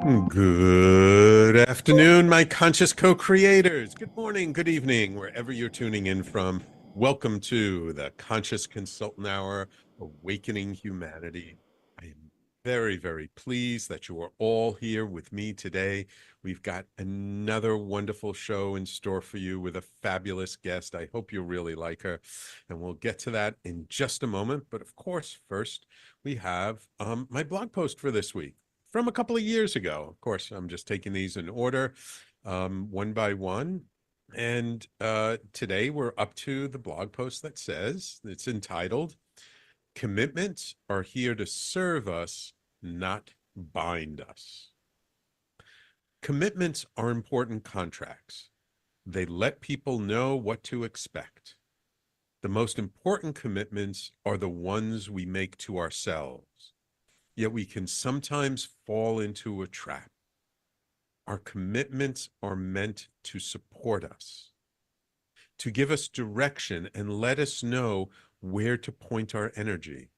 Good afternoon, my conscious co-creators. Good morning, good evening, wherever you're tuning in from. Welcome to the Conscious Consultant Hour, Awakening Humanity. I am very, very pleased that you are all here with me today. We've got another wonderful show in store for you with a fabulous guest. I hope you really like her, and we'll get to that in just a moment. But of course, first, we have my blog post for this week from a couple of years ago. Of course, I'm just taking these in order, one by one. And today we're up to the blog post that says, it's entitled, Commitments Are Here to Serve Us, Not Bind Us. Commitments are important contracts. They let people know what to expect. The most important commitments are the ones we make to ourselves. Yet we can sometimes fall into a trap. Our commitments are meant to support us, to give us direction and let us know where to point our energy.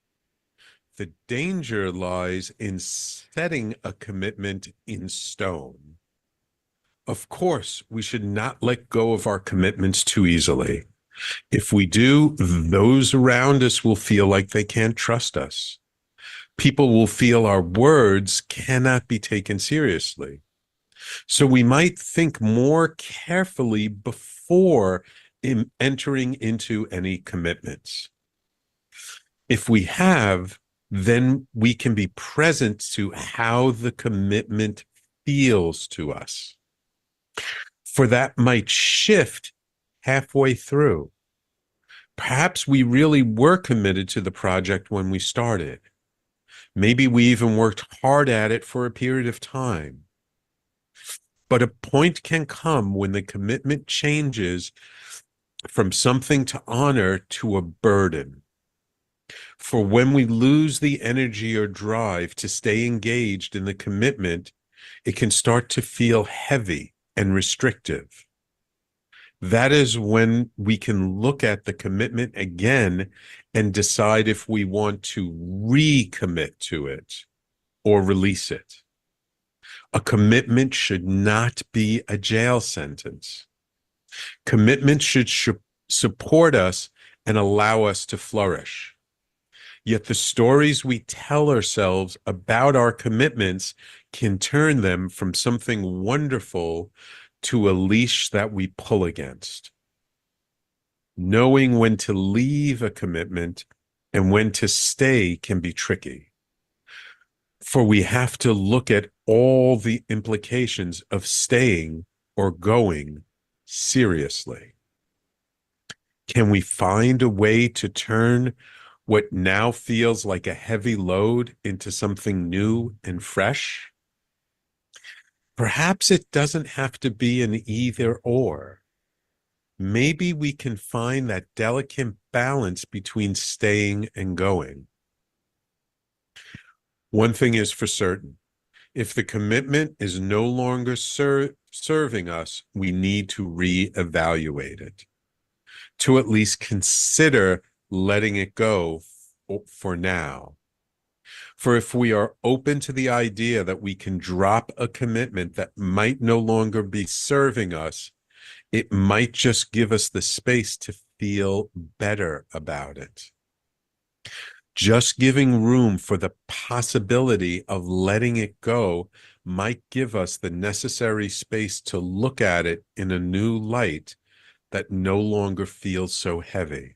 The danger lies in setting a commitment in stone. Of course, we should not let go of our commitments too easily. If we do, those around us will feel like they can't trust us. People will feel our words cannot be taken seriously. So we might think more carefully before entering into any commitments. If we have, then we can be present to how the commitment feels to us. For that might shift halfway through. Perhaps we really were committed to the project when we started. Maybe we even worked hard at it for a period of time. But a point can come when the commitment changes from something to honor to a burden. For when we lose the energy or drive to stay engaged in the commitment, it can start to feel heavy and restrictive. That is when we can look at the commitment again and decide if we want to recommit to it or release it. A commitment should not be a jail sentence. Commitment should support us and allow us to flourish. Yet the stories we tell ourselves about our commitments can turn them from something wonderful to a leash that we pull against. Knowing when to leave a commitment and when to stay can be tricky. For we have to look at all the implications of staying or going seriously. Can we find a way to turn what now feels like a heavy load into something new and fresh? Perhaps it doesn't have to be an either or. Maybe we can find that delicate balance between staying and going. One thing is for certain. If the commitment is no longer serving us, we need to reevaluate it, to at least consider letting it go for now. For if we are open to the idea that we can drop a commitment that might no longer be serving us, it might just give us the space to feel better about it. Just giving room for the possibility of letting it go might give us the necessary space to look at it in a new light that no longer feels so heavy.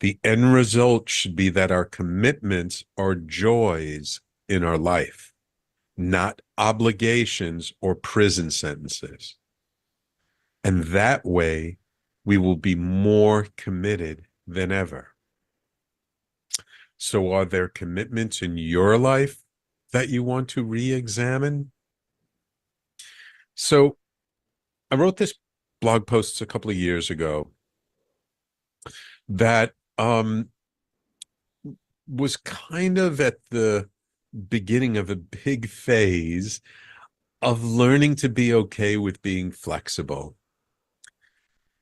The end result should be that our commitments are joys in our life, not obligations or prison sentences. And that way, we will be more committed than ever. So are there commitments in your life that you want to re-examine? So I wrote this blog post a couple of years ago that was kind of at the beginning of a big phase of learning to be okay with being flexible,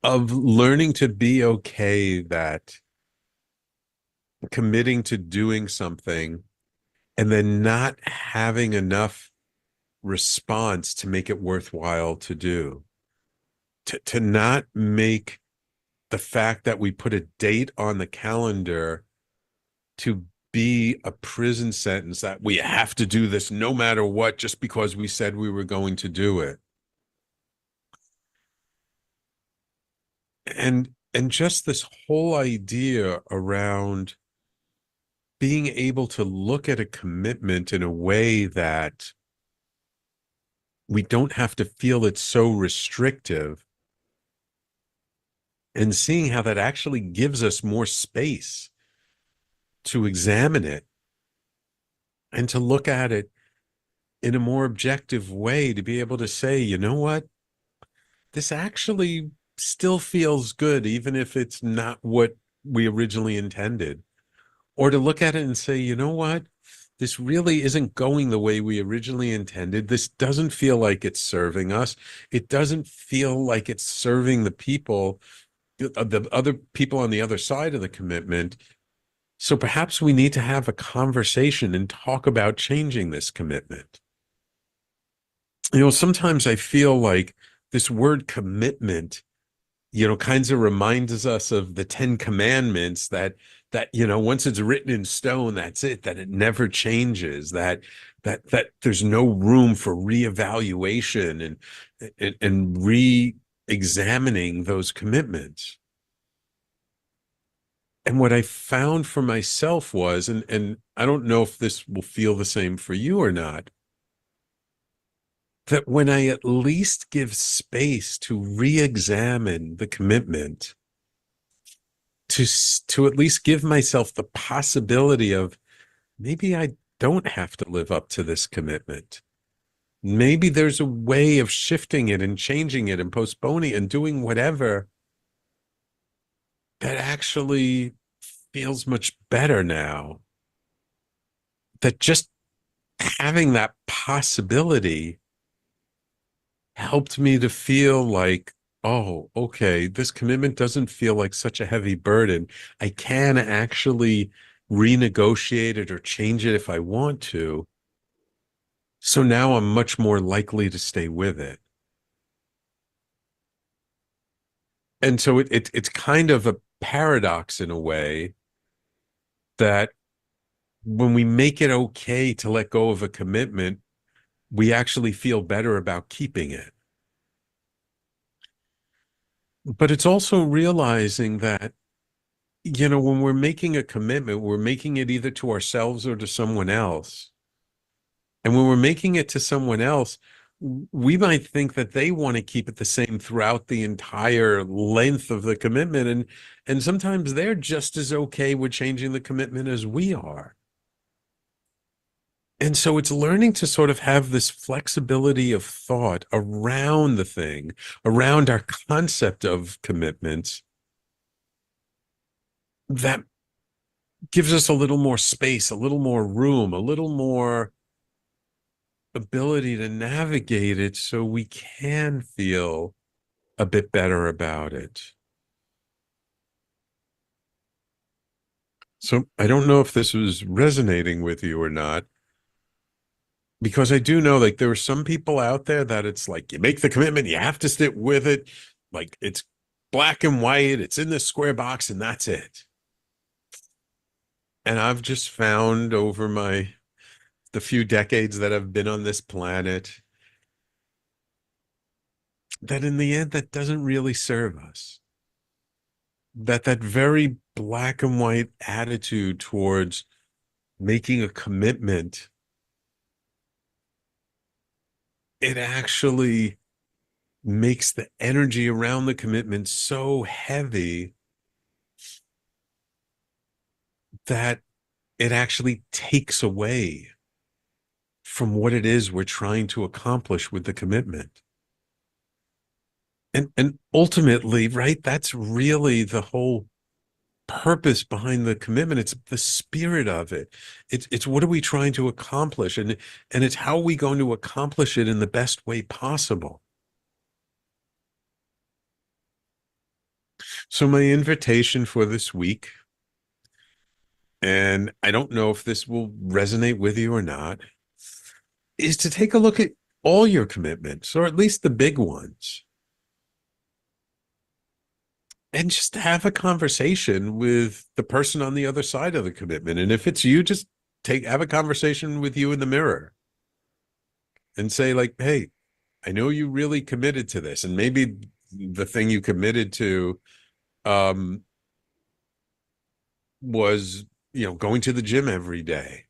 of learning to be okay that committing to doing something and then not having enough response to make it worthwhile to do. To not make the fact that we put a date on the calendar to be a prison sentence, that we have to do this no matter what, just because we said we were going to do it. And just this whole idea around being able to look at a commitment in a way that we don't have to feel it's so restrictive, and seeing how that actually gives us more space to examine it and to look at it in a more objective way, to be able to say, you know what, this actually still feels good, even if it's not what we originally intended. Or to look at it and say, you know what, this really isn't going the way we originally intended. This doesn't feel like it's serving us. It doesn't feel like it's serving the other people on the other side of the commitment. So perhaps we need to have a conversation and talk about changing this commitment. Sometimes I feel like this word commitment, kinds of reminds us of the Ten Commandments, that once it's written in stone, that's it, that it never changes, that there's no room for reevaluation and re-examining those commitments. And what I found for myself was, and I don't know if this will feel the same for you or not, that when I at least give space to re-examine the commitment, to at least give myself the possibility of, maybe I don't have to live up to this commitment. Maybe there's a way of shifting it and changing it and postponing and doing whatever that actually feels much better now. That just having that possibility helped me to feel like, oh, okay, this commitment doesn't feel like such a heavy burden. I can actually renegotiate it or change it if I want to. So now I'm much more likely to stay with it. And so it's kind of a paradox in a way, that when we make it okay to let go of a commitment, we actually feel better about keeping it. But it's also realizing that, when we're making a commitment, we're making it either to ourselves or to someone else. And when we're making it to someone else, we might think that they want to keep it the same throughout the entire length of the commitment. And sometimes they're just as okay with changing the commitment as we are. And so it's learning to sort of have this flexibility of thought around the thing, around our concept of commitments, that gives us a little more space, a little more room, a little more ability to navigate it, so we can feel a bit better about it. So I don't know if this was resonating with you or not, because I do know, like, there are some people out there that it's like, you make the commitment, you have to stick with it. Like, it's black and white, it's in this square box, and that's it. And I've just found over the few decades that I've been on this planet, that in the end, that doesn't really serve us. That very black and white attitude towards making a commitment, it actually makes the energy around the commitment so heavy that it actually takes away from what it is we're trying to accomplish with the commitment. And ultimately, right, that's really the whole purpose behind the commitment. It's the spirit of it. It's what are we trying to accomplish? And it's how are we going to accomplish it in the best way possible. So my invitation for this week, and I don't know if this will resonate with you or not, is to take a look at all your commitments, or at least the big ones, and just have a conversation with the person on the other side of the commitment. And if it's you, just have a conversation with you in the mirror and say, like, hey, I know you really committed to this. And maybe the thing you committed to um was, going to the gym every day.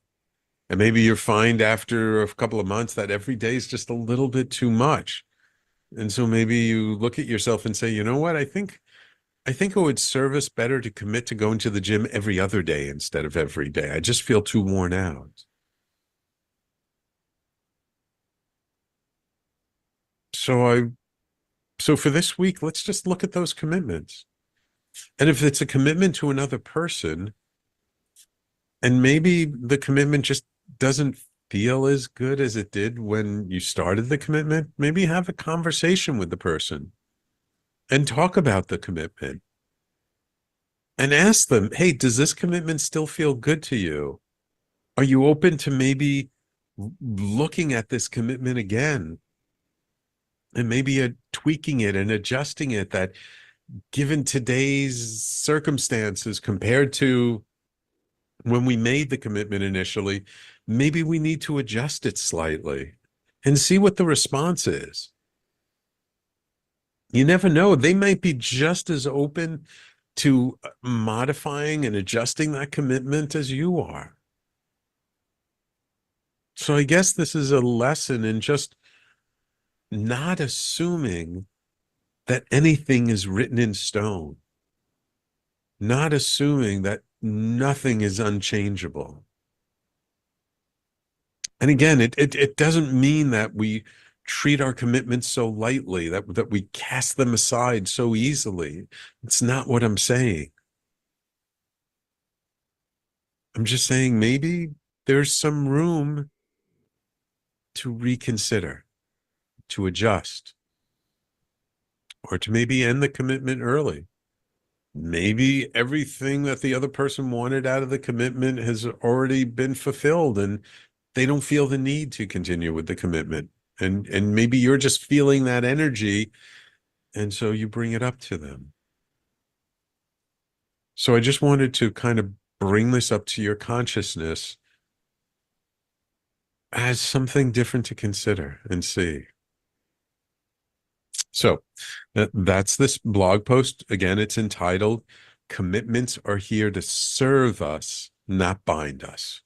And maybe you find after a couple of months that every day is just a little bit too much. And so maybe you look at yourself and say, you know what? I think it would serve us better to commit to going to the gym every other day instead of every day. I just feel too worn out. So I so for this week, let's just look at those commitments. And if it's a commitment to another person, and maybe the commitment just doesn't feel as good as it did when you started the commitment, maybe have a conversation with the person and talk about the commitment and ask them, hey, does this commitment still feel good to you? Are you open to maybe looking at this commitment again and maybe tweaking it and adjusting it, that given today's circumstances compared to when we made the commitment initially, maybe we need to adjust it slightly and see what the response is. You never know. They might be just as open to modifying and adjusting that commitment as you are. So I guess this is a lesson in just not assuming that anything is written in stone, not assuming that nothing is unchangeable. And again, it doesn't mean that we treat our commitments so lightly, that we cast them aside so easily. It's not what I'm saying. I'm just saying maybe there's some room to reconsider, to adjust, or to maybe end the commitment early. Maybe everything that the other person wanted out of the commitment has already been fulfilled and they don't feel the need to continue with the commitment. And maybe you're just feeling that energy, and so you bring it up to them. So I just wanted to kind of bring this up to your consciousness as something different to consider and see. So that's this blog post. Again, it's entitled Commitments Are Here to Serve Us, Not Bind Us.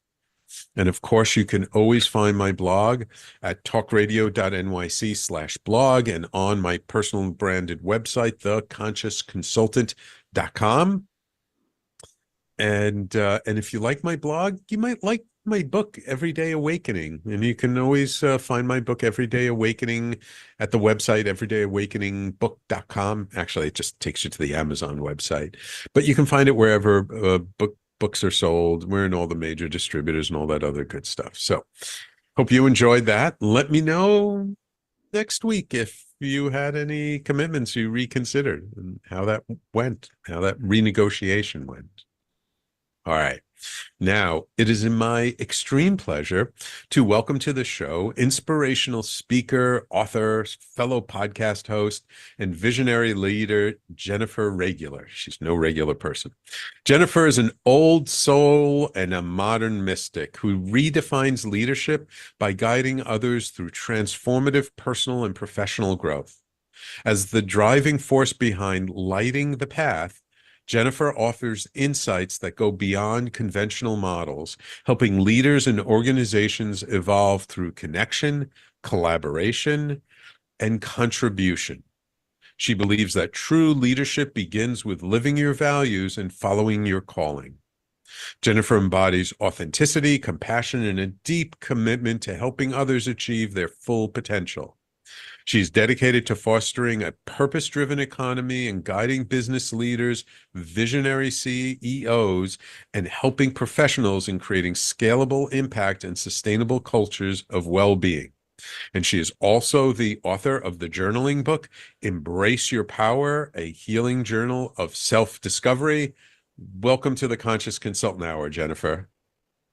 And of course, you can always find my blog at talkradio.nyc/blog and on my personal branded website, theconsciousconsultant.com. And if you like my blog, you might like my book, Everyday Awakening. And you can always find my book, Everyday Awakening, at the website, everydayawakeningbook.com. Actually, it just takes you to the Amazon website. But you can find it wherever books are sold. We're in all the major distributors and all that other good stuff. So hope you enjoyed that. Let me know next week if you had any commitments you reconsidered and how that went, how that renegotiation went. All right. Now, it is in my extreme pleasure to welcome to the show inspirational speaker, author, fellow podcast host, and visionary leader, Jennifer Regular. She's no regular person. Jennifer is an old soul and a modern mystic who redefines leadership by guiding others through transformative personal and professional growth. As the driving force behind Lighting the Path, Jennifer offers insights that go beyond conventional models, helping leaders and organizations evolve through connection, collaboration, and contribution. She believes that true leadership begins with living your values and following your calling. Jennifer embodies authenticity, compassion, and a deep commitment to helping others achieve their full potential. She's dedicated to fostering a purpose-driven economy and guiding business leaders, visionary CEOs, and helping professionals in creating scalable impact and sustainable cultures of well-being. And she is also the author of the journaling book, Embrace Your Power, a healing journal of self-discovery. Welcome to the Conscious Consultant Hour, Jennifer.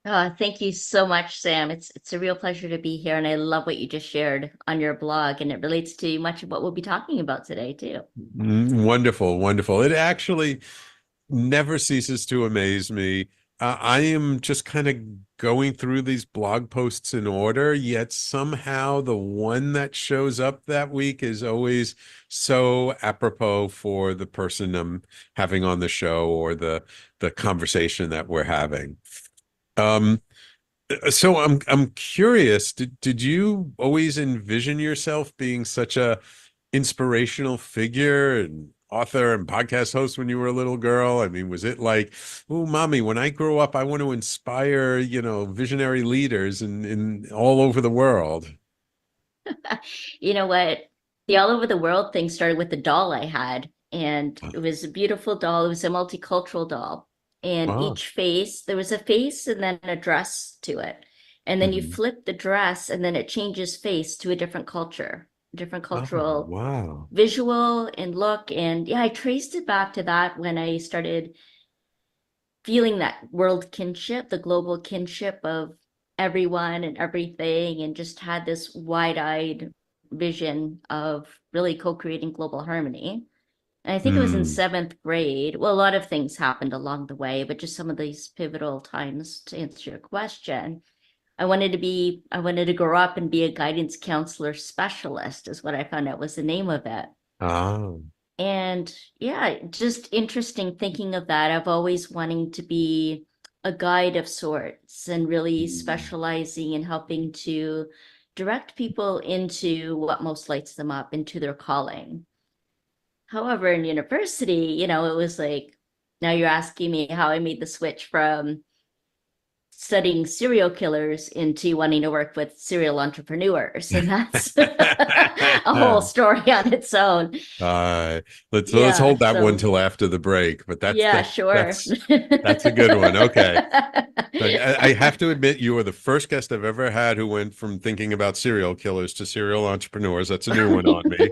Thank you so much, Sam. It's a real pleasure to be here, and I love what you just shared on your blog, and it relates to much of what we'll be talking about today too. Wonderful, wonderful. It actually never ceases to amaze me. I am just kind of going through these blog posts in order, yet somehow the one that shows up that week is always so apropos for the person I'm having on the show or the conversation that we're having. Um, so I'm curious, did you always envision yourself being such a inspirational figure and author and podcast host when you were a little girl? I mean, was it like, oh, mommy, when I grow up, I want to inspire, visionary leaders in all over the world? You know what? The all over the world thing started with the doll I had, and it was a beautiful doll. It was a multicultural doll. And Oh, each face, there was a face and then a dress to it. And then you mhm. flip the dress, and then it changes face to a different culture, different Oh, cultural wow. visual and look. And yeah, I traced it back to that when I started feeling that world kinship, the global kinship of everyone and everything, and just had this wide eyed vision of really co creating global harmony. And I think it was in Mm. seventh grade. Well, a lot of things happened along the way, but just some of these pivotal times to answer your question. I wanted to grow up and be a guidance counselor specialist, is what I found out was the name of it. Ah. And yeah, just interesting thinking of that. I've always wanting to be a guide of sorts and really Mm. specializing in helping to direct people into what most lights them up, into their calling. However, in university, it was like, now you're asking me how I made the switch from studying serial killers into wanting to work with serial entrepreneurs. And that's a whole story on its own. Uh, let's Yeah. hold that one So till after the break, but that's yeah, that sure. that's a good one. Okay. But I have to admit, you are the first guest I've ever had who went from thinking about serial killers to serial entrepreneurs. That's a new one on me.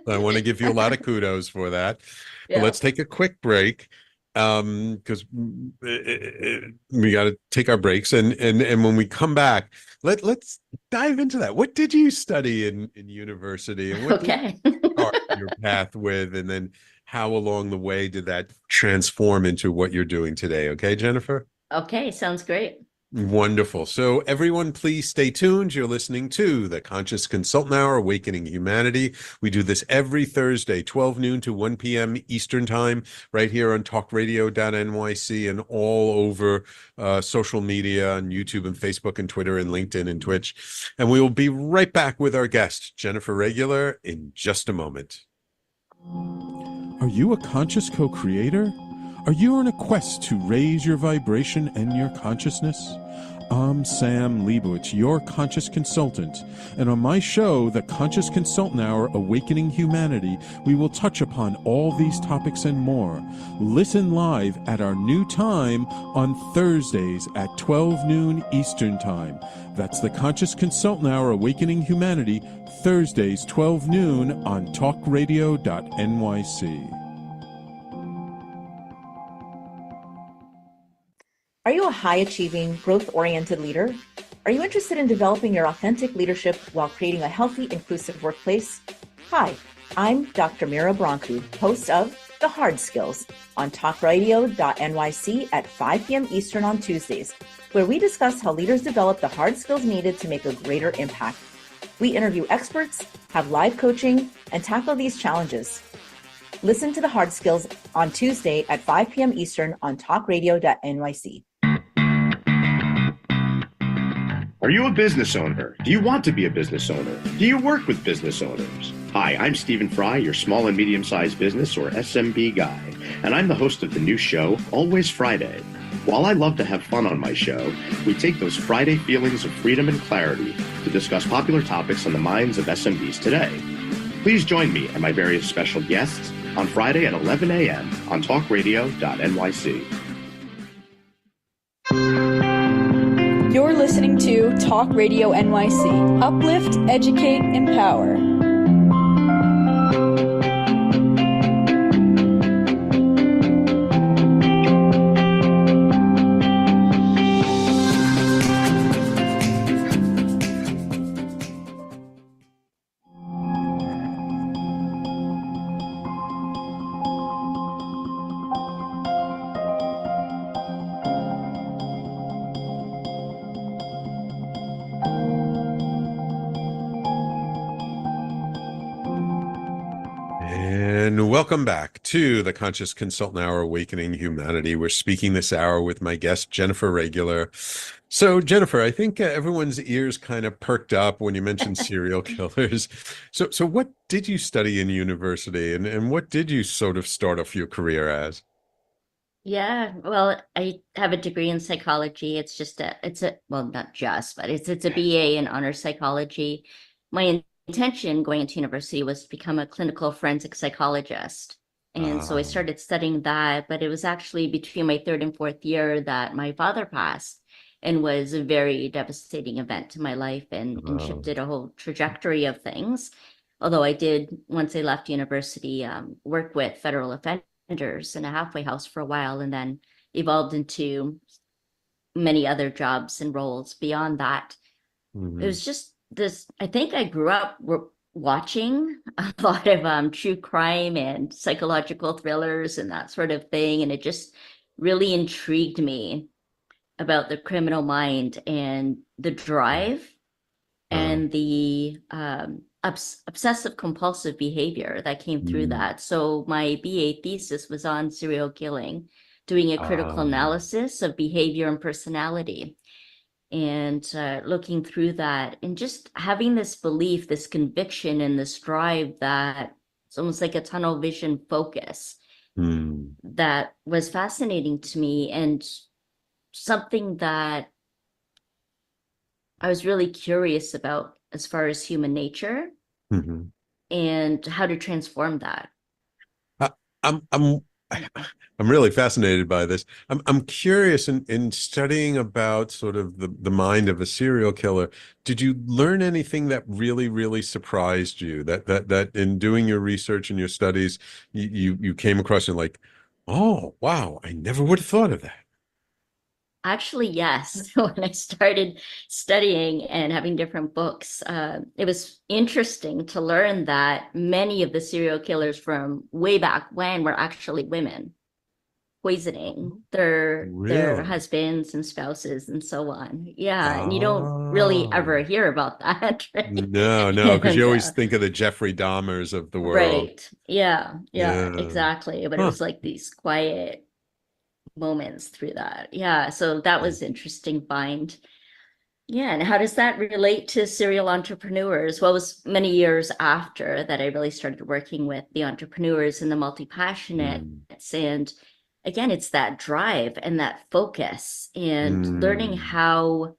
I want to give you a lot of kudos for that. But Yeah. let's take a quick break because we got to take our breaks, and when we come back, let's dive into that. What did you study in university, and what did you Okay. start your path with, and then how along the way did that transform into what you're doing today? Okay, Jennifer? Okay, sounds great. Wonderful. So, everyone, please stay tuned. You're listening to the Conscious Consultant Hour, Awakening Humanity. We do this every Thursday, 12 noon to 1 p.m. Eastern Time, right here on talkradio.nyc and all over social media on YouTube and Facebook and Twitter and LinkedIn and Twitch. And we will be right back with our guest, Jennifer Regular, in just a moment. Are you a conscious co-creator? Are you on a quest to raise your vibration and your consciousness? I'm Sam Leibowitz, your conscious consultant, and on my show, The Conscious Consultant Hour, Awakening Humanity, we will touch upon all these topics and more. Listen live at our new time on Thursdays at 12 noon Eastern Time. That's The Conscious Consultant Hour, Awakening Humanity, Thursdays, 12 noon on talkradio.nyc. Are you a high-achieving, growth-oriented leader? Are you interested in developing your authentic leadership while creating a healthy, inclusive workplace? Hi, I'm Dr. Mira Brancu, host of The Hard Skills on talkradio.nyc at 5 p.m. Eastern on Tuesdays, where we discuss how leaders develop the hard skills needed to make a greater impact. We interview experts, have live coaching, and tackle these challenges. Listen to The Hard Skills on Tuesday at 5 p.m. Eastern on talkradio.nyc. Are you a business owner? Do you want to be a business owner? Do you work with business owners? Hi, I'm Stephen Fry, your small and medium-sized business or SMB guy, and I'm the host of the new show, Always Friday. While I love to have fun on my show, we take those Friday feelings of freedom and clarity to discuss popular topics on the minds of SMBs today. Please join me and my various special guests on Friday at 11 a.m. on talkradio.nyc. You're listening to Talk Radio NYC. Uplift, educate, empower. And welcome back to the Conscious Consultant Hour, Awakening Humanity. We're speaking this hour with my guest, Jennifer Regular. So, Jennifer, I think everyone's ears kind of perked up when you mentioned serial killers. So what did you study in university, and what did you sort of start off your career as? Yeah, well, I have a degree in psychology. Well, not just, but it's a BA in honors psychology. My intention going into university was to become a clinical forensic psychologist. And so I Ah, started studying that, but it was actually between my third and fourth year that my father passed and was a very devastating event to my life and oh, shifted a whole trajectory of things. Although I did, once I left university, work with federal offenders in a halfway house for a while, and then evolved into many other jobs and roles beyond that. It mhm, was just this, I think I grew up watching a lot of true crime and psychological thrillers and that sort of thing. And it just really intrigued me about the criminal mind and the drive oh, and the obsessive compulsive behavior that came through mm, that. So my BA thesis was on serial killing, doing a critical ah, analysis of behavior and personality, and looking through that and just having this belief, this conviction, and this drive that it's almost like a tunnel vision focus mm, that was fascinating to me and something that I was really curious about as far as human nature mhm. and how to transform that. I, I'm I'm really fascinated by this. I'm curious in studying about sort of the mind of a serial killer. Did you learn anything that really, really surprised you? That in doing your research and your studies, you came across and like, oh wow, I never would have thought of that. Actually, yes. When I started studying and having different books, it was interesting to learn that many of the serial killers from way back when were actually women poisoning their Really? husbands and spouses and so on. Yeah, and you don't really ever Oh, hear about that, right? no, because you And always think of the Jeffrey Dahmers of the world. right. Yeah, yeah, Yeah. exactly. But it Huh. was like these quiet moments through that. Yeah, so that was interesting find. Yeah, and how does that relate to serial entrepreneurs? Well, it was many years after that I really started working with the entrepreneurs and the Mm, multi-passionates. And again, it's that drive and that focus and learning mm, how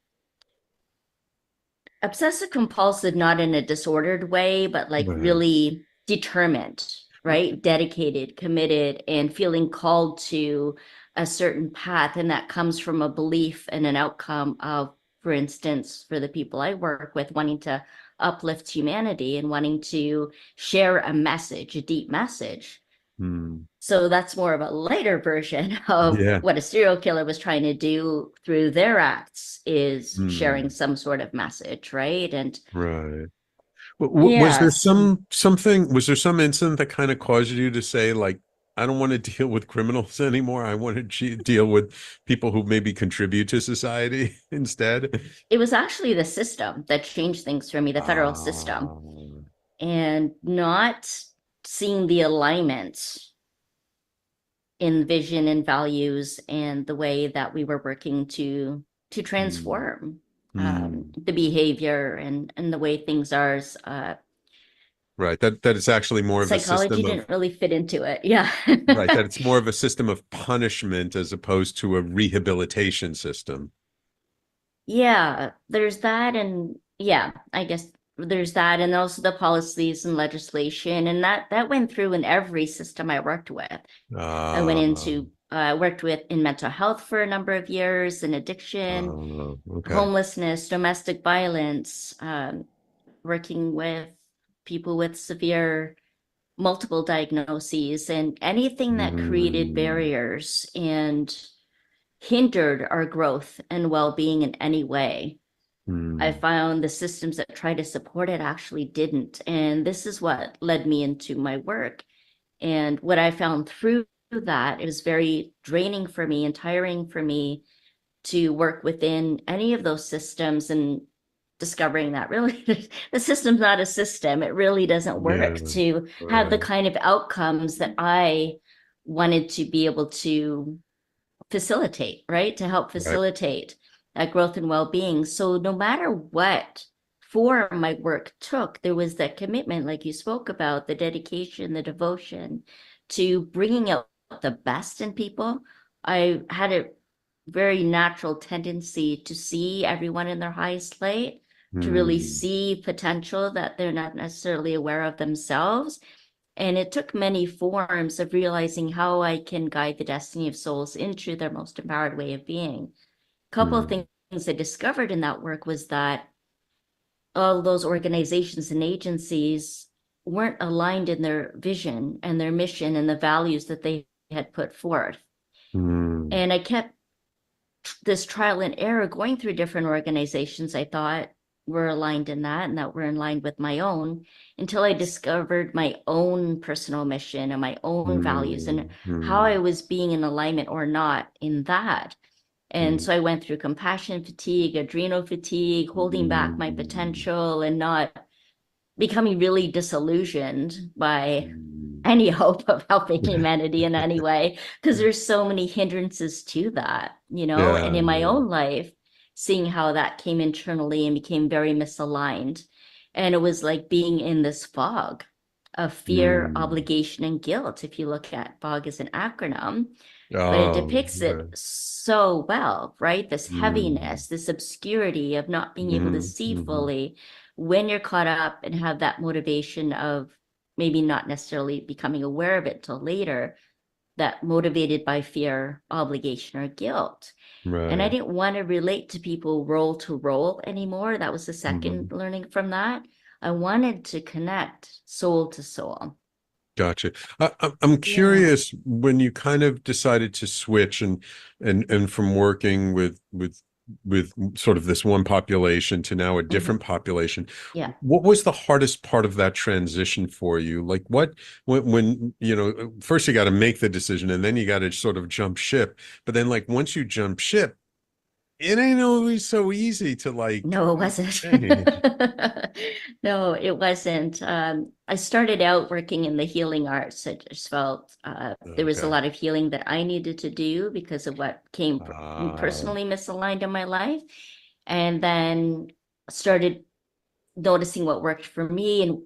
obsessive compulsive, not in a disordered way, but like right. really determined, right? Dedicated, committed, and feeling called to a certain path. And that comes from a belief and an outcome of, for instance, for the people I work with, wanting to uplift humanity and wanting to share a message, a deep message. Mm, So that's more of a lighter version of yeah. what a serial killer was trying to do through their acts is sharing Mm, some sort of message, right? And right. Was yeah, there so was there some incident that kind of caused you to say, like, I don't want to deal with criminals anymore. I want to deal with people who maybe contribute to society instead? it was actually the system that changed things for me, the federal system, Ah, and not seeing the alignment in vision and values and the way that we were working to mm, transform mm. the behavior and the way things are. Right. That it's actually more of a Psychology system of didn't really fit into it. Yeah. right, that it's more of a system of punishment as opposed to a rehabilitation system. Yeah, there's that. And yeah, I guess there's that. And also the policies and legislation. And that went through in every system I worked with. I went Ah, into, worked with in mental health for a number of years, in addiction, okay. homelessness, domestic violence, working with people with severe multiple diagnoses and anything that created Mm, barriers and hindered our growth and well-being in any way. I mm, found the systems that try to support it actually didn't. And this is what led me into my work. And what I found through that, it was very draining for me and tiring for me to work within any of those systems and discovering that really the system's not a system. It really doesn't work Yeah. to have the kind of outcomes that I wanted to be able to facilitate, right? To help Right. facilitate that growth and well-being. So no matter what form my work took, there was that commitment, like you spoke about, the dedication, the devotion to bringing out the best in people. I had a very natural tendency to see everyone in their highest light, to really see potential that they're not necessarily aware of themselves. And it took many forms of realizing how I can guide the destiny of souls into their most empowered way of being. A couple of things I discovered in that work was that all those organizations and agencies weren't aligned in their vision and their mission and the values that they had put forth. And I kept this trial and error going through different organizations I thought were aligned in that and that were in line with my own, until I discovered my own personal mission and my own values and how I was being in alignment or not in that. And so I went through compassion fatigue, adrenal fatigue, holding back my potential and not becoming really disillusioned by any hope of helping humanity in any way, because there's so many hindrances to that, you know. Yeah, and in my yeah. own life, seeing how that came internally and became very misaligned. And it was like being in this fog of fear, obligation, and guilt. If you look at fog as an acronym, but it Oh, depicts yeah. it so well, right? This heaviness, this obscurity of not being able to see fully when you're caught up and have that motivation of maybe not necessarily becoming aware of it till later, that motivated by fear, obligation, or guilt. And I Right. didn't want to relate to people role to role anymore. That was the second learning from that. I wanted to connect soul to soul. Gotcha. I'm Yeah. curious when you kind of decided to switch and from working with sort of this one population to now a different population. Yeah. What was the hardest part of that transition for you? Like when you know, first you got to make the decision and then you got to sort of jump ship. But then like once you jump ship, it ain't always so easy to like No, it wasn't. change. No, it wasn't. I started out working in the healing arts. I just felt there was a Okay. lot of healing that I needed to do because of what came personally misaligned in my life. And then started noticing what worked for me and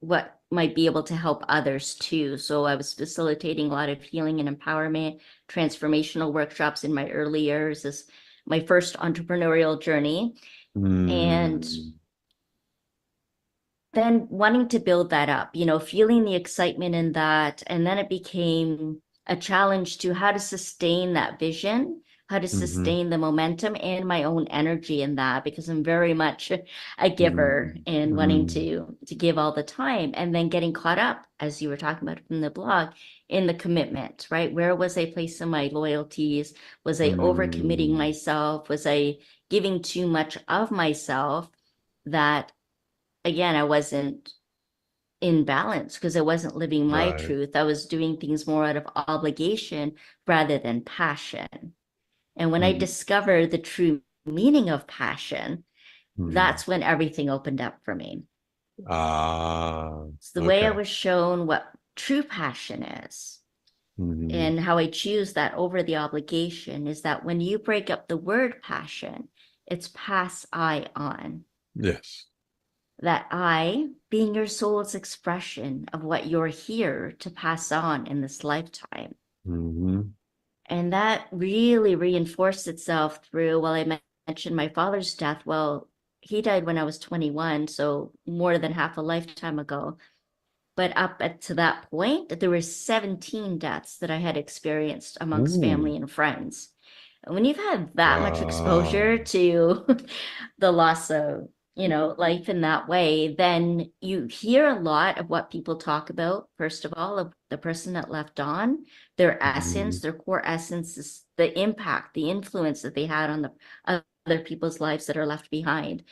what might be able to help others too. So I was facilitating a lot of healing and empowerment, transformational workshops in my early years as my first entrepreneurial journey. And then wanting to build that up, you know, feeling the excitement in that. And then it became a challenge to how to sustain that vision, how to sustain the momentum and my own energy in that, because I'm very much a giver and wanting to give all the time, and then getting caught up, as you were talking about from the blog, in the commitment, right? Where was I placing my loyalties? Was I overcommitting myself? Was I giving too much of myself that, again, I wasn't in balance because I wasn't living my Right. truth. I was doing things more out of obligation rather than passion. And when I discovered the true meaning of passion, that's when everything opened up for me. It's the way I Okay. was shown what true passion is. And how I choose that over the obligation is that when you break up the word passion, it's pass I on. Yes. That I being your soul's expression of what you're here to pass on in this lifetime. And that really reinforced itself through, well, I mentioned my father's death. Well, he died when I was 21, so more than half a lifetime ago. But to that point, there were 17 deaths that I had experienced amongst family and friends. And when you've had that much exposure to the loss of, you know, life in that way, then you hear a lot of what people talk about, first of all, of the person that left on, their essence, their core essence, is the impact, the influence that they had on the other people's lives that are left behind.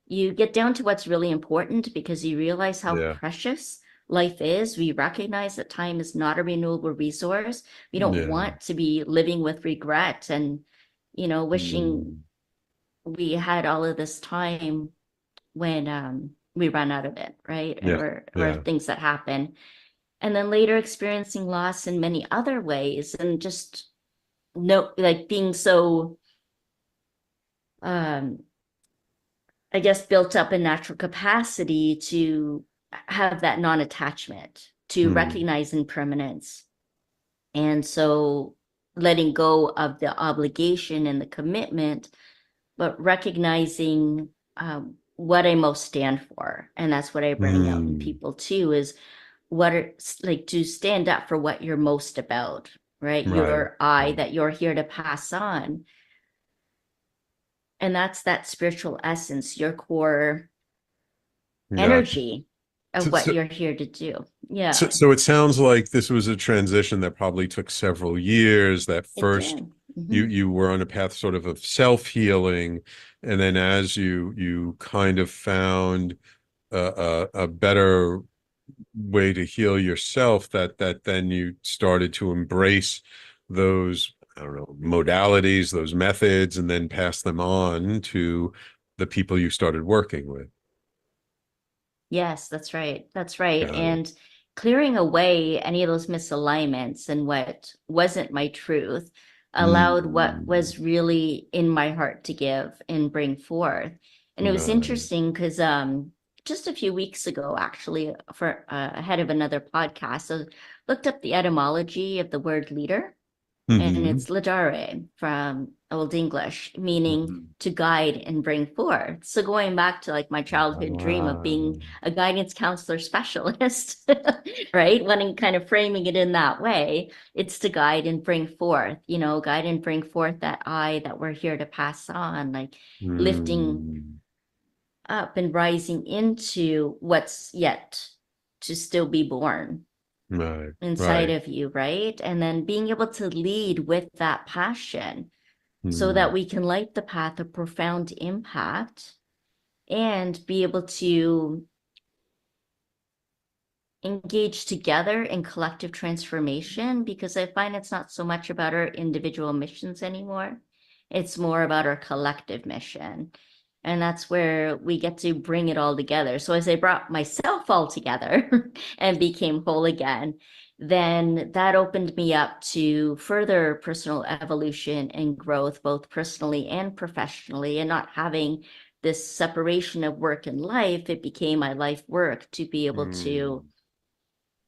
You get down to what's really important because you realize how precious life is. We recognize that time is not a renewable resource. We don't want to be living with regret and, you know, wishing we had all of this time when we ran out of it, right? Yeah, Or yeah. things that happen. And then later experiencing loss in many other ways, and just like being so I guess built up in natural capacity to have that non-attachment, to Mm, recognize impermanence. And so letting go of the obligation and the commitment, but recognizing what I most stand for. And that's what I bring out in mm, people too, is what are like to stand up for what you're most about, right? right, Your I right. that you're here to pass on. And that's that spiritual essence, your core Gotcha. energy of So, what so, you're here to do. so, Yeah, so it sounds like this was a transition that probably took several years. That it first, did. you were on a path sort of self-healing, and then as you kind of found a better way to heal yourself, that then you started to embrace those, I don't know, modalities, those methods, and then pass them on to the people you started working with. Yes, that's right. That's right. Got it. And clearing away any of those misalignments and what wasn't my truth allowed what Mm, was really in my heart to give and bring forth. And it was nice. interesting because just a few weeks ago, actually, for ahead of another podcast, I looked up the etymology of the word leader, and Hmm. it's ladare from Old English, meaning Hmm. to guide and bring forth. So going back to like my childhood dream of being a guidance counselor specialist, right? Wanting kind of framing it in that way, it's to guide and bring forth, guide and bring forth that I that we're here to pass on, like lifting Mm, up and rising into what's yet to still be born right, inside right. of you, right? And then being able to lead with that passion so Mm, that we can light the path of profound impact and be able to engage together in collective transformation, because I find it's not so much about our individual missions anymore. It's more about our collective mission. And that's where we get to bring it all together. So as I brought myself all together and became whole again, then that opened me up to further personal evolution and growth, both personally and professionally, and not having this separation of work and life. It became my life work to be able mm,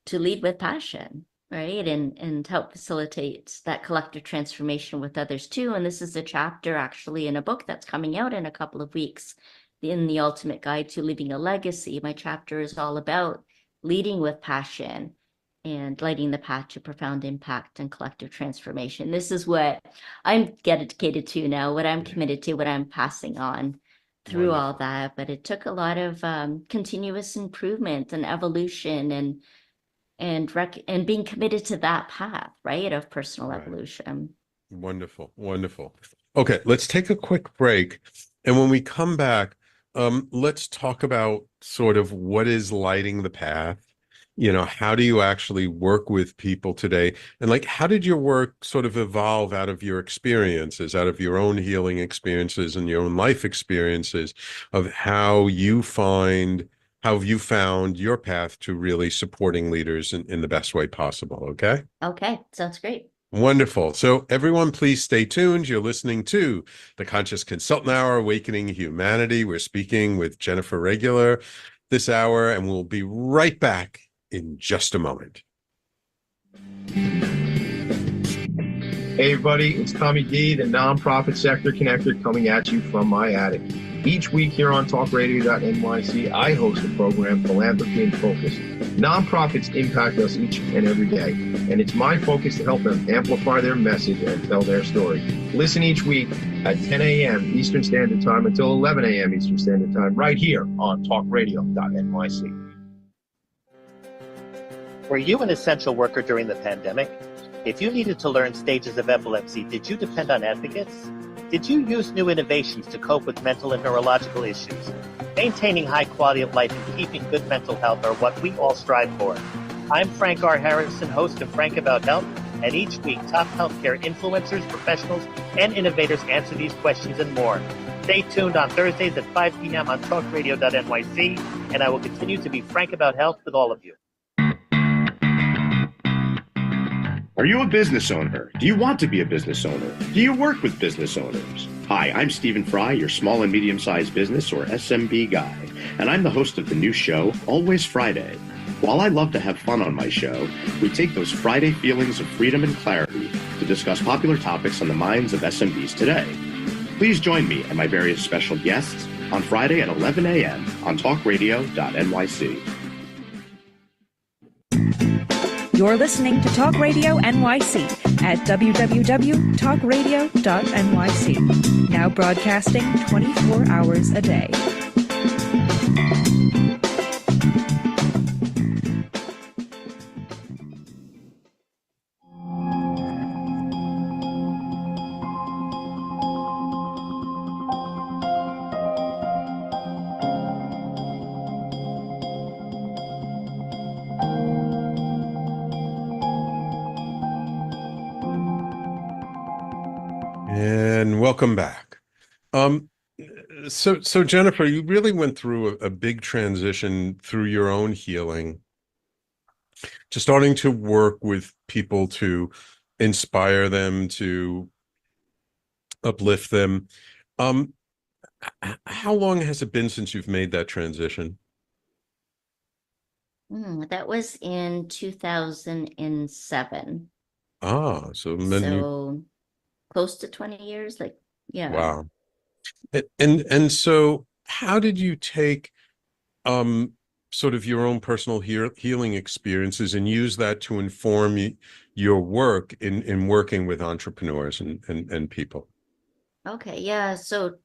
to lead with passion, right? And help facilitate that collective transformation with others too. And this is a chapter actually in a book that's coming out in a couple of weeks, in the Ultimate Guide to Leaving a Legacy. My chapter is all about leading with passion and lighting the path to profound impact and collective transformation. This is what I'm dedicated to now, what I'm yeah, committed to, what I'm passing on through all wonderful. that. But it took a lot of continuous improvement and evolution and being committed to that path, right, of personal Right. evolution. Wonderful, wonderful. Okay, let's take a quick break. And when we come back, let's talk about sort of what is lighting the path. How do you actually work with people today? And like, how did your work sort of evolve out of your experiences, out of your own healing experiences and your own life experiences of how have you found your path to really supporting leaders in the best way possible? Okay. Okay, sounds great. Wonderful. So, everyone, please stay tuned. You're listening to the Conscious Consultant Hour, Awakening Humanity. We're speaking with Jennifer Regular this hour, and we'll be right back in just a moment. Hey everybody, it's Tommy D, the nonprofit sector connector, coming at you from my attic. Each week here on talkradio.nyc, I host the program Philanthropy in Focus. Nonprofits impact us each and every day, and it's my focus to help them amplify their message and tell their story. Listen each week at 10 a.m. Eastern Standard Time until 11 a.m. Eastern Standard Time, right here on talkradio.nyc. Were you an essential worker during the pandemic? If you needed to learn stages of epilepsy, did you depend on advocates? Did you use new innovations to cope with mental and neurological issues? Maintaining high quality of life and keeping good mental health are what we all strive for. I'm Frank R. Harrison, host of Frank About Health, and each week top healthcare influencers, professionals, and innovators answer these questions and more. Stay tuned on Thursdays at 5 p.m. on talkradio.nyc, and I will continue to be frank about health with all of you. Are you a business owner? Do you want to be a business owner? Do you work with business owners? Hi, I'm Stephen Fry, your small and medium-sized business or SMB guy, and I'm the host of the new show, Always Friday. While I love to have fun on my show, we take those Friday feelings of freedom and clarity to discuss popular topics on the minds of SMBs today. Please join me and my various special guests on Friday at 11 a.m. on talkradio.nyc. You're listening to Talk Radio NYC at www.talkradio.nyc. Now broadcasting 24 hours a day. And welcome back. So Jennifer, you really went through a big transition through your own healing to starting to work with people to inspire them, to uplift them. How long has it been since you've made that transition? That was in 2007. So close to 20 years, yeah. Wow. And so how did you take sort of your own personal healing experiences and use that to inform your work in working with entrepreneurs and people? Okay, yeah. So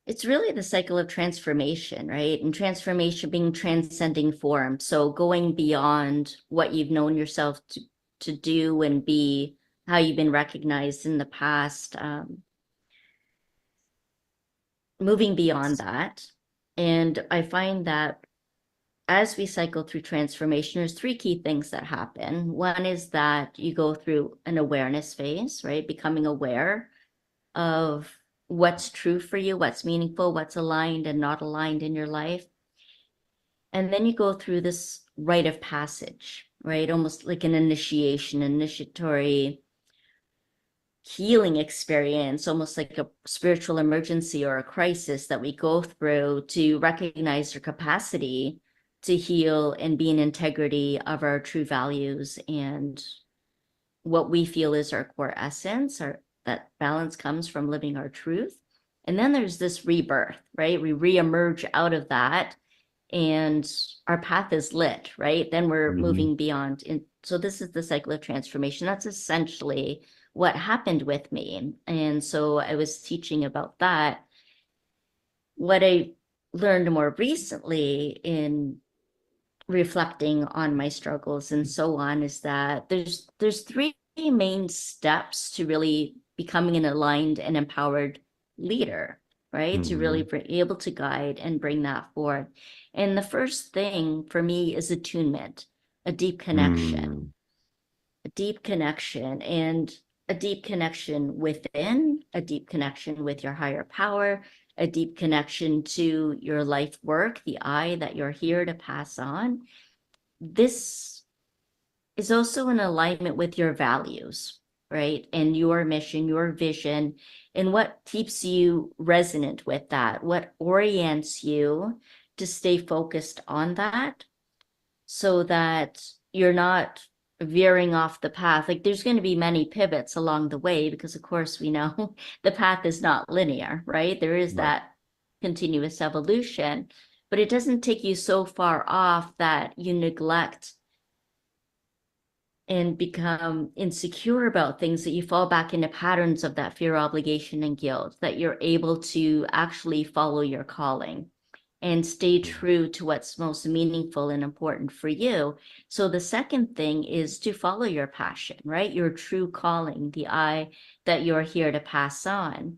it's really the cycle of transformation, right? And transformation being transcending form. So going beyond what you've known yourself to do and be, how you've been recognized in the past, moving beyond that. And I find that as we cycle through transformation, there's three key things that happen. One is that you go through an awareness phase, right? Becoming aware of what's true for you, what's meaningful, what's aligned and not aligned in your life. And then you go through this rite of passage, right? Almost like an initiatory healing experience, almost like a spiritual emergency or a crisis that we go through to recognize your capacity to heal and be in integrity of our true values and what we feel is our core essence. That balance comes from living our truth. And then there's this rebirth, right? We reemerge out of that and our path is lit, right? Then we're moving beyond. And so this is the cycle of transformation. That's essentially what happened with me. And so I was teaching about that. What I learned more recently in reflecting on my struggles and so on is that there's three main steps to really becoming an aligned and empowered leader, right? To really be able to guide and bring that forth. And the first thing for me is attunement, a deep connection, and a deep connection within, a deep connection with your higher power, a deep connection to your life work, the I that you're here to pass on. This is also in alignment with your values, right? And your mission, your vision, and what keeps you resonant with that, what orients you to stay focused on that so that you're not veering off the path. Like there's going to be many pivots along the way because of course we know the path is not linear, right? There is that continuous evolution, but it doesn't take you so far off that you neglect and become insecure about things that you fall back into patterns of that fear, obligation, and guilt, that you're able to actually follow your calling and stay true to what's most meaningful and important for you. So the second thing is to follow your passion, right? Your true calling, the I that you're here to pass on,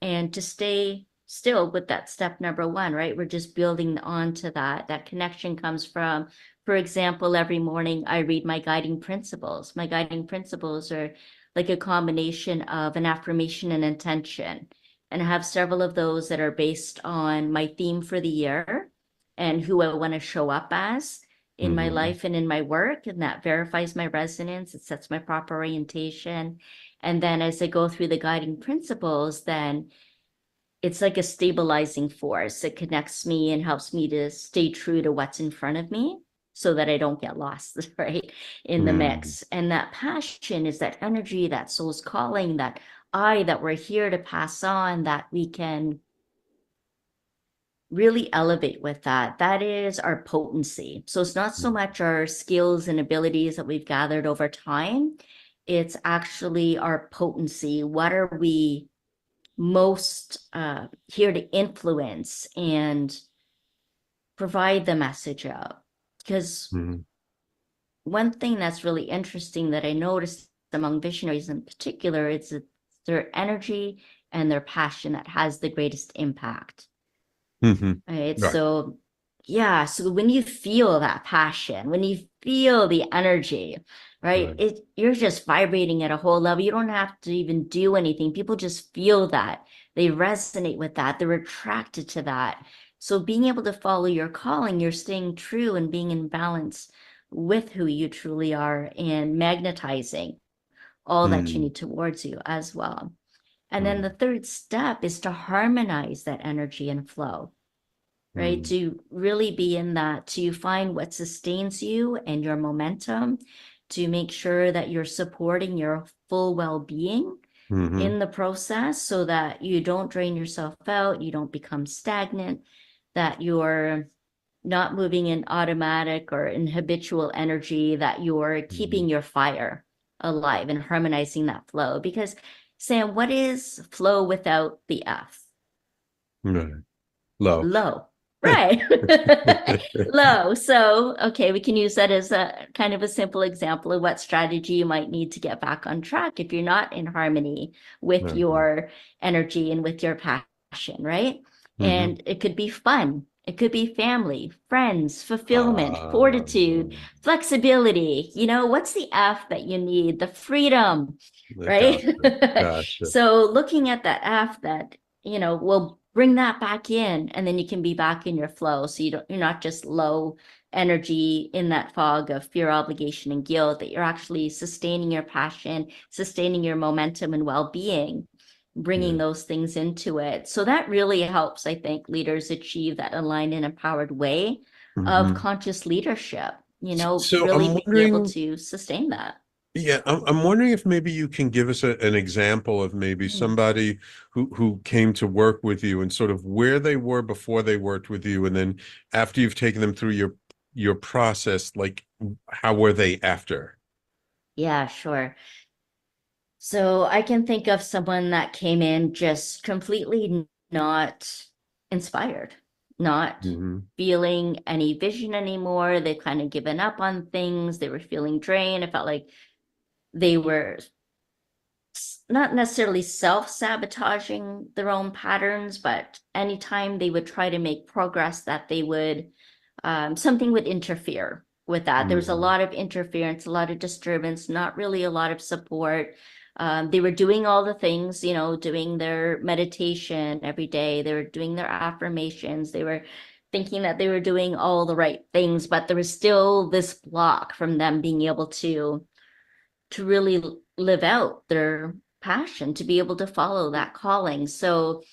and to stay still with that step number one, right? We're just building onto that. That connection comes from, for example, every morning I read my guiding principles. My guiding principles are like a combination of an affirmation and intention. And I have several of those that are based on my theme for the year and who I want to show up as in my life and in my work. And that verifies my resonance. It sets my proper orientation. And then as I go through the guiding principles, then it's like a stabilizing force. It connects me and helps me to stay true to what's in front of me so that I don't get lost, right, in the mix. And that passion is that energy, that soul's calling, that that we're here to pass on, that we can really elevate with that. That is our potency. So it's not so much our skills and abilities that we've gathered over time. It's actually our potency. What are we most here to influence and provide the message of? Because one thing that's really interesting that I noticed among visionaries in particular is that their energy and their passion that has the greatest impact. Right. So, yeah. So when you feel that passion, when you feel the energy, right, you're just vibrating at a whole level. You don't have to even do anything. People just feel that. They resonate with that. They're attracted to that. So being able to follow your calling, you're staying true and being in balance with who you truly are and magnetizing all that you need towards you as well. And then the third step is to harmonize that energy and flow, right? To really be in that, to find what sustains you and your momentum, to make sure that you're supporting your full well-being in the process so that you don't drain yourself out, you don't become stagnant, that you're not moving in automatic or in habitual energy, that you're keeping your fire alive and harmonizing that flow. Because Sam, what is flow without the F? Low. Right. Low. So, okay, we can use that as a kind of a simple example of what strategy you might need to get back on track if you're not in harmony with your energy and with your passion, right? And it could be fun. It could be family, friends, fulfillment, fortitude, flexibility. You know, what's the F that you need? The freedom, right? Gotcha. So looking at that F that, you know, will bring that back in, and then you can be back in your flow. So you're not just low energy in that fog of fear, obligation, and guilt, that you're actually sustaining your passion, sustaining your momentum and well-being, bringing those things into it. So that really helps, I think, leaders achieve that aligned and empowered way of conscious leadership, you know, So really I'm being able wondering, to sustain that. yeah, I'm wondering if maybe you can give us an example of maybe somebody who came to work with you and sort of where they were before they worked with you, and then after you've taken them through your process, like how were they after? Yeah, sure. So I can think of someone that came in just completely not inspired, not feeling any vision anymore. They've kind of given up on things. They were feeling drained. It felt like they were not necessarily self-sabotaging their own patterns, but anytime they would try to make progress, that they would, something would interfere with that. There was a lot of interference, a lot of disturbance, not really a lot of support. They were doing all the things, you know, doing their meditation every day. They were doing their affirmations. They were thinking that they were doing all the right things, but there was still this block from them being able to really live out their passion, to be able to follow that calling. So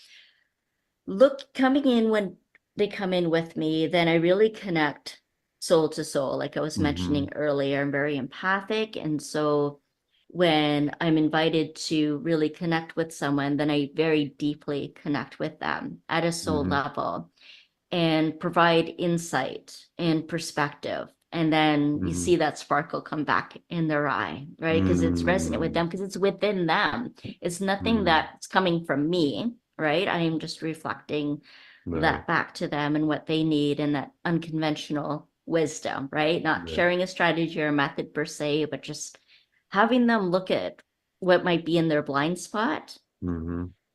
coming in, when they come in with me, then I really connect soul to soul. Like I was mentioning earlier, I'm very empathic. And so when I'm invited to really connect with someone, then I very deeply connect with them at a soul level and provide insight and perspective. And then you see that sparkle come back in their eye, right? Because it's resonant with them, because it's within them. It's nothing that's coming from me, right? I am just reflecting that back to them and what they need, and that unconventional wisdom, right? Not sharing a strategy or a method per se, but just having them look at what might be in their blind spot,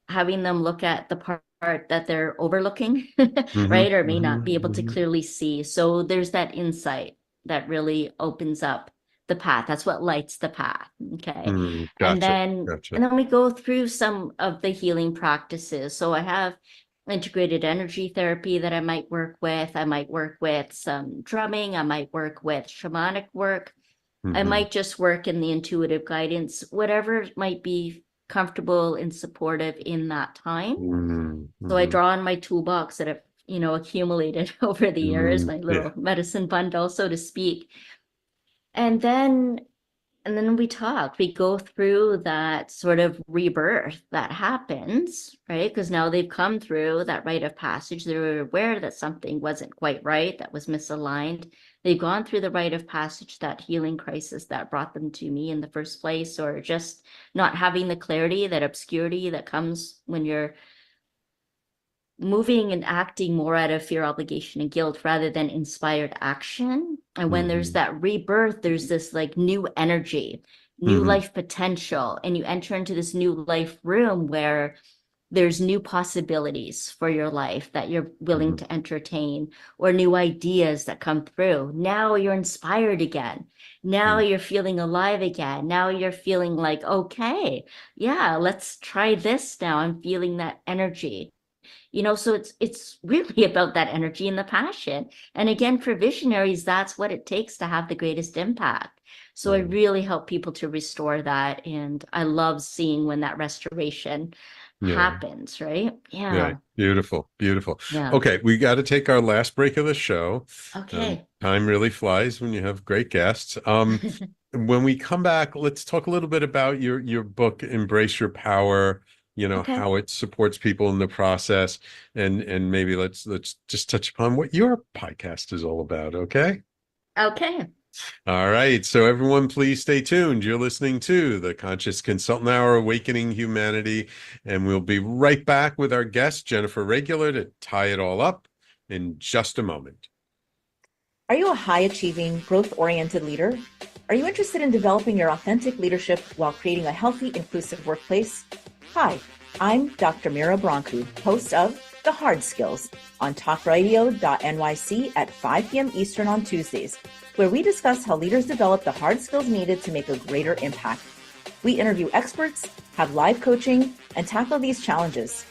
having them look at the part that they're overlooking, right? Or may not be able to clearly see. So there's that insight that really opens up the path. That's what lights the path. Okay. And Gotcha. then we go through some of the healing practices. So I have integrated energy therapy that I might work with. I might work with some drumming. I might work with shamanic work. I might just work in the intuitive guidance, whatever might be comfortable and supportive in that time. So I draw on my toolbox that I've, accumulated over the years, my little medicine bundle, so to speak. And then we talk, we go through that sort of rebirth that happens, right? Because now they've come through that rite of passage. They're aware that something wasn't quite right, that was misaligned. They've gone through the rite of passage, that healing crisis that brought them to me in the first place, or just not having the clarity, that obscurity that comes when you're moving and acting more out of fear, obligation, and guilt rather than inspired action. And when there's that rebirth, there's this like new energy, new life potential, and you enter into this new life room where there's new possibilities for your life that you're willing to entertain, or new ideas that come through. Now you're inspired again. Now you're feeling alive again. Now you're feeling like, okay, yeah, let's try this now. I'm feeling that energy. So it's really about that energy and the passion. And again, for visionaries, that's what it takes to have the greatest impact. So I really help people to restore that. And I love seeing when that restoration happens, right? Yeah. Beautiful. Yeah. Okay, we got to take our last break of the show. Okay. Time really flies when you have great guests. When we come back, let's talk a little bit about your book, Embrace Your Power, how it supports people in the process, and maybe let's just touch upon what your podcast is all about, okay? Okay. All right. So everyone, please stay tuned. You're listening to the Conscious Consultant Hour, Awakening Humanity, and we'll be right back with our guest, Jennifer Regular, to tie it all up in just a moment. Are you a high-achieving, growth-oriented leader? Are you interested in developing your authentic leadership while creating a healthy, inclusive workplace? Hi, I'm Dr. Mira Brancu, host of The Hard Skills on talkradio.nyc at 5 p.m. Eastern on Tuesdays, where we discuss how leaders develop the hard skills needed to make a greater impact. We interview experts, have live coaching, and tackle these challenges.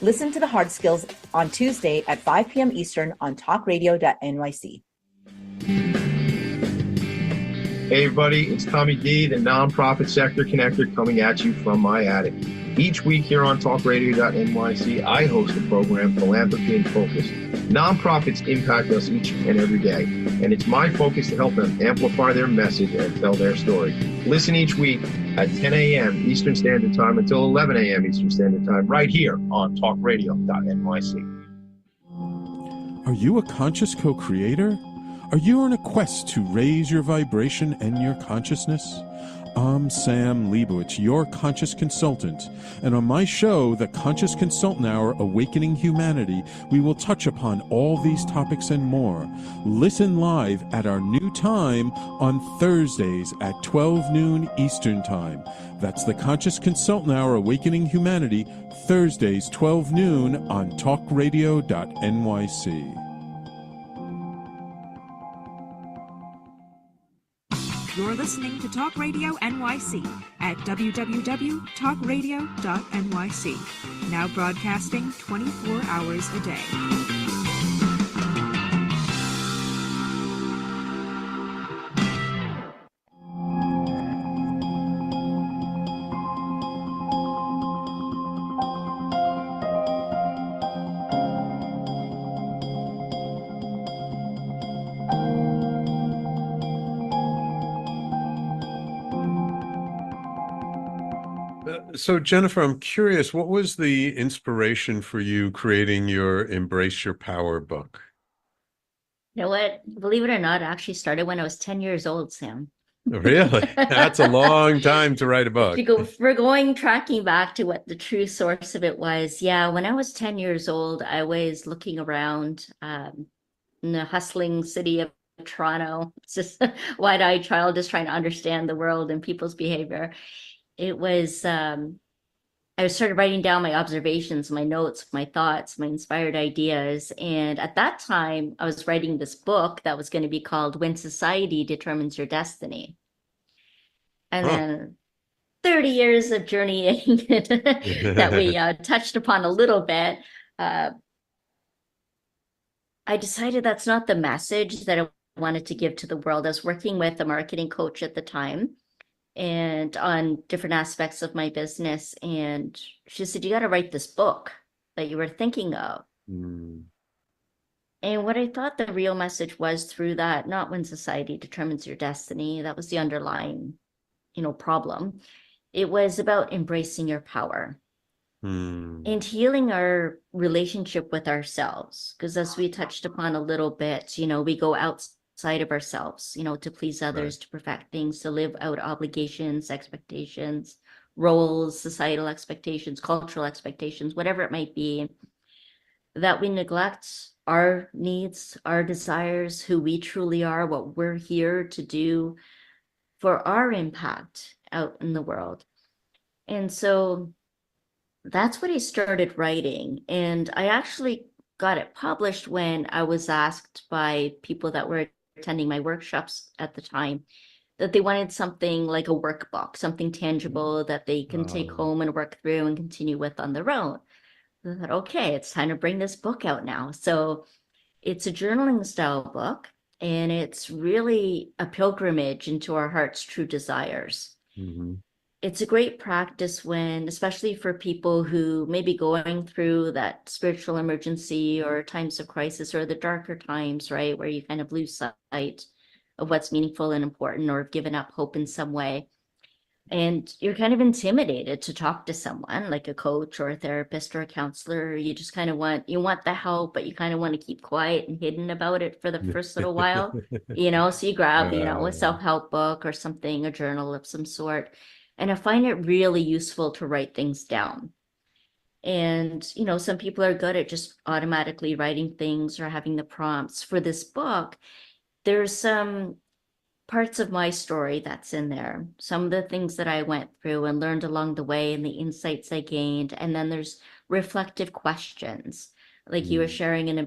Listen to The Hard Skills on Tuesday at 5 p.m. Eastern on talkradio.nyc. Hey everybody, it's Tommy D, the nonprofit sector connector, coming at you from my attic. Each week here on talkradio.nyc, I host the program Philanthropy in Focus. Nonprofits impact us each and every day, and it's my focus to help them amplify their message and tell their story. Listen each week at 10 a.m. Eastern Standard Time until 11 a.m. Eastern Standard Time, right here on talkradio.nyc. Are you a conscious co-creator? Are you on a quest to raise your vibration and your consciousness? I'm Sam Leibowitz, your conscious consultant, and on my show, The Conscious Consultant Hour, Awakening Humanity, we will touch upon all these topics and more. Listen live at our new time on Thursdays at 12 noon Eastern Time. That's The Conscious Consultant Hour, Awakening Humanity, Thursdays 12 noon on talkradio.nyc. You're listening to Talk Radio NYC at www.talkradio.nyc. Now broadcasting 24 hours a day. So Jennifer, I'm curious, what was the inspiration for you creating your Embrace Your Power book? You know what? Believe it or not, it actually started when I was 10 years old, Sam. Really? That's a long time to write a book. If we're tracking back to what the true source of it was. Yeah, when I was 10 years old, I was looking around in the hustling city of Toronto. It's just a wide-eyed child just trying to understand the world and people's behavior. It was, I I started writing down my observations, my notes, my thoughts, my inspired ideas. And at that time, I was writing this book that was going to be called When Society Determines Your Destiny. And then 30 years of journeying that we touched upon a little bit, I decided that's not the message that I wanted to give to the world. I was working with a marketing coach at the time and on different aspects of my business. And she said, you got to write this book that you were thinking of. Mm. And what I thought the real message was through that, not when society determines your destiny, that was the underlying, problem. It was about embracing your power and healing our relationship with ourselves. Because as we touched upon a little bit, we go outside of ourselves, to please others, to perfect things, to live out obligations, expectations, roles, societal expectations, cultural expectations, whatever it might be, that we neglect our needs, our desires, who we truly are, what we're here to do for our impact out in the world. And so that's what I started writing. And I actually got it published when I was asked by people that were attending my workshops at the time that they wanted something like a workbook, something tangible that they can take home and work through and continue with on their own. I thought, okay, it's time to bring this book out now. So it's a journaling style book, and it's really a pilgrimage into our heart's true desires. It's a great practice when, especially for people who may be going through that spiritual emergency or times of crisis or the darker times, right, where you kind of lose sight of what's meaningful and important or have given up hope in some way. And you're kind of intimidated to talk to someone like a coach or a therapist or a counselor. You just kind of want the help, but you kind of want to keep quiet and hidden about it for the first little while, so you grab, a self-help book or something, a journal of some sort. And I find it really useful to write things down. And, some people are good at just automatically writing things or having the prompts. For this book, there's some parts of my story that's in there, some of the things that I went through and learned along the way and the insights I gained. And then there's reflective questions. Like you were sharing in a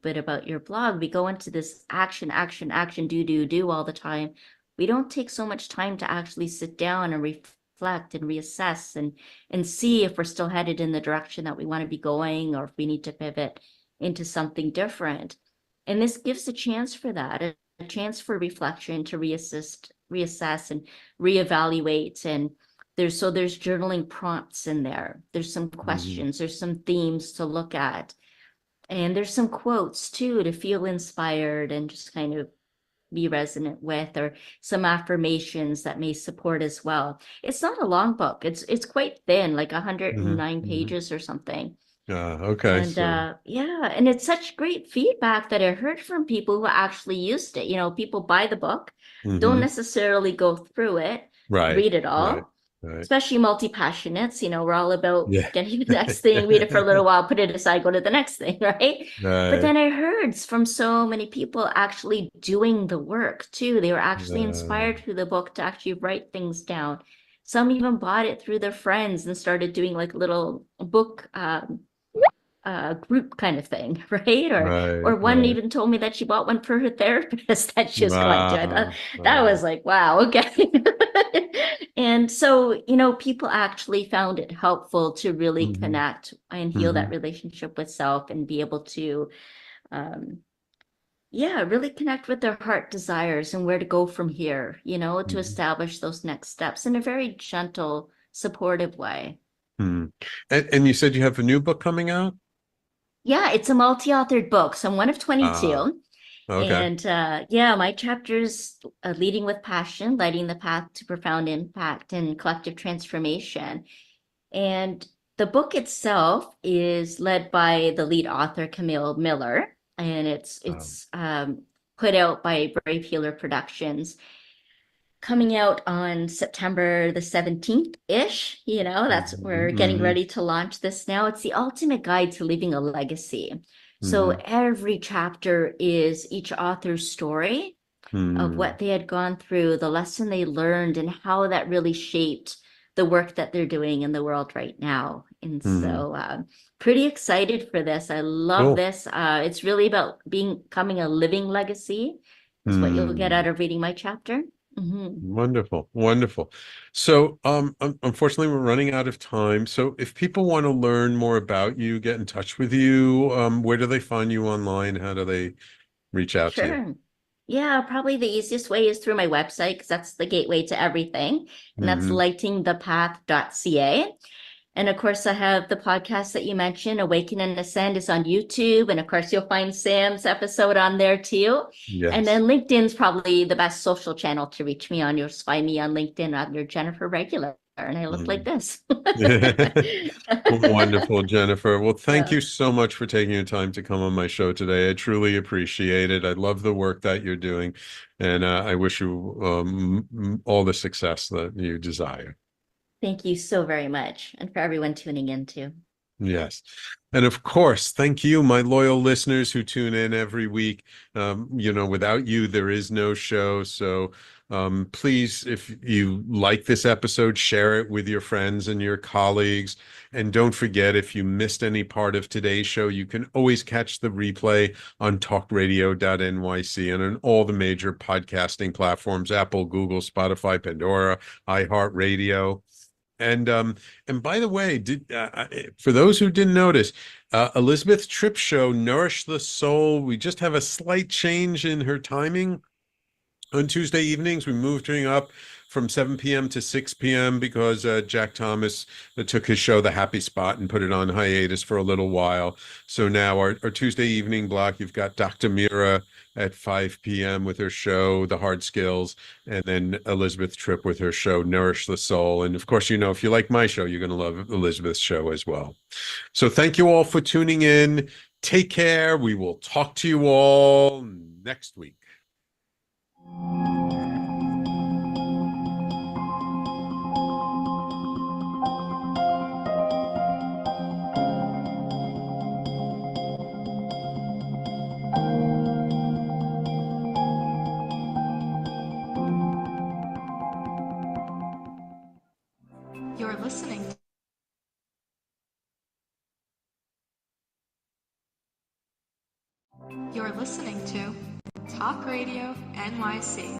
bit about your blog. We go into this action, do all the time. We don't take so much time to actually sit down and reflect and reassess and see if we're still headed in the direction that we want to be going or if we need to pivot into something different. And this gives a chance for that, a chance for reflection, to reassess and reevaluate. And there's journaling prompts in there. There's some questions, there's some themes to look at. And there's some quotes too to feel inspired and just kind of be resonant with, or some affirmations that may support as well. It's not a long book. It's quite thin, like 109 pages or something. Okay. And and it's such great feedback that I heard from people who actually used it. People buy the book, don't necessarily go through it, read it all. Especially multi-passionates, we're all about getting the next thing, read it for a little while, put it aside, go to the next thing, right? But then I heard from so many people actually doing the work too. They were actually inspired through the book to actually write things down. Some even bought it through their friends and started doing like little book group kind of thing, right? Or one even told me that she bought one for her therapist that she was going to. I thought that was like, wow, okay. And so, people actually found it helpful to really connect and heal that relationship with self and be able to, really connect with their heart desires and where to go from here, to establish those next steps in a very gentle, supportive way. And you said you have a new book coming out? Yeah, it's a multi-authored book. So I'm one of 22. Okay. And my chapter's Leading with Passion, Lighting the Path to Profound Impact and Collective Transformation. And the book itself is led by the lead author, Camille Miller, and it's put out by Brave Healer Productions. Coming out on September the 17th-ish, that's we're getting ready to launch this now. It's the ultimate guide to leaving a legacy. So every chapter is each author's story of what they had gone through, the lesson they learned, and how that really shaped the work that they're doing in the world right now. And Mhm. so pretty excited for this. I love Cool. this. It's really about becoming a living legacy is what you'll get out of reading my chapter. Wonderful, wonderful. So, unfortunately, we're running out of time. So, if people want to learn more about you, get in touch with you, where do they find you online? How do they reach out to you? Sure. Yeah, probably the easiest way is through my website because that's the gateway to everything. And that's Mhm. lightingthepath.ca. And of course, I have the podcast that you mentioned, Awaken and Ascend, is on YouTube. And of course, you'll find Sam's episode on there too. And Yes. then LinkedIn's probably the best social channel to reach me on. You'll just find me on LinkedIn under Jennifer Regular. And I look like this. Wonderful, Jennifer. Well, thank Yeah. you so much for taking your time to come on my show today. I truly appreciate it. I love the work that you're doing, and I wish you all the success that you desire. Thank you so very much. And for everyone tuning in too. Yes. And of course, thank you, my loyal listeners who tune in every week. Without you, there is no show. So please, if you like this episode, share it with your friends and your colleagues. And don't forget, if you missed any part of today's show, you can always catch the replay on talkradio.nyc and on all the major podcasting platforms, Apple, Google, Spotify, Pandora, iHeartRadio. And by the way, for those who didn't notice, Elizabeth Tripp's show, Nourish the Soul, we just have a slight change in her timing. On Tuesday evenings, we moved her up from 7 p.m. to 6 p.m. because Jack Thomas took his show, The Happy Spot, and put it on hiatus for a little while. So now our Tuesday evening block, you've got Dr. Mira at 5 p.m. with her show, The Hard Skills, and then Elizabeth Tripp with her show, Nourish the Soul. And of course, if you like my show, you're going to love Elizabeth's show as well. So thank you all for tuning in. Take care. We will talk to you all next week. You're listening to Talk Radio NYC.